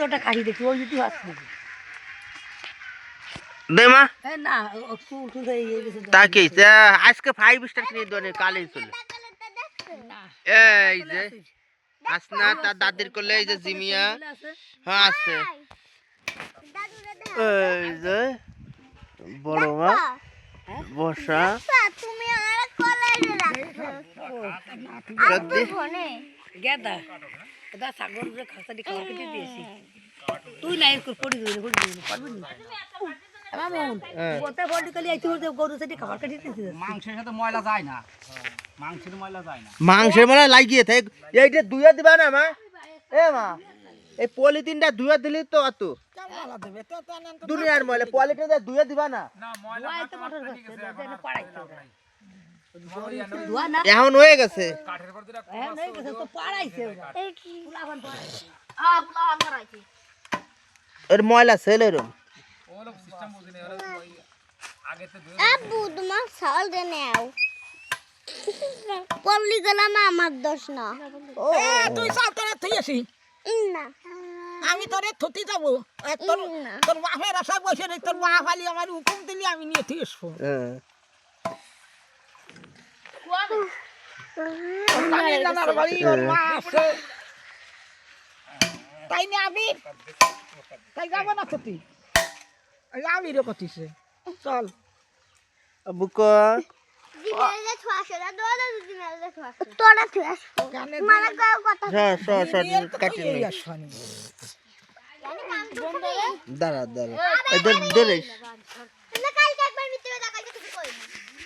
ওটা কাটি দেখি ওই যদি আসছে দে মা না একটু হয়ে গেছে তাকে আজকে 5 স্টার কিনে দোনে কালেই চলে এই যে হাসনা তার দাদির কোলে এই যে জিমিয়া হ্যাঁ আছে এই যে বড় মা বসা তুমি আমার কোলে রাখো গেদা এটা সাগর যে খাসাটি খাওয়া কেটে দিয়েছি তুই নাই পড়ি দিবি পারবি না মামুন ওতে বডি কলি আইতে ওতে গরু সেটি খাবার কেটে দিয়েছি মাংসের সাথে ময়লা যায় না মাংসের ময়লা যায় না মাংসের ময়লা লাগিয়ে থাক এইটা দুইয়া দিবা না মা এ মা এই পলিথিনটা দুইয়া দিলি তো অত ময়লা দেবে তো দুনিয়ার ময়লা পলিথিনটা দুইয়া দিবা না না ময়লা তো মোটর হচ্ছে দেন পাড়াইতে এখন হয়ে গেছে কাঠের পর দিরা হ্যাঁ নাই গেছে তো পাড়াইছে পুলাবান পাড়াইছে পুলাবান করাইছে এর ময়লা ছেলেরও ওলো সিস্টেম বুঝিনি ওলো আগে তো আব্বু তোমার সাল দে নাও পল্লি গেলাম আমার দোষ না তুই সাল করে থইয়াছি না আমি তোরে থতি যাব তোর তোর বাপের আশা বসে রে তোর বাপ আলি আমার হুকুম দিলি আমি নিয়ে থিয়ে আসবো তাই না আমি তাই যাব না থতি আমি রে কতিছে চল বুকা দিনালে ছোয়াশরা দোলা দিনালে ছোয়াশরা তোরা ছোয়াশ মালা গাও কথা কাটি নে জানি কাম তো দাঁড়া দাঁড়া এদের ধরে না কালকে একবার ভিতরে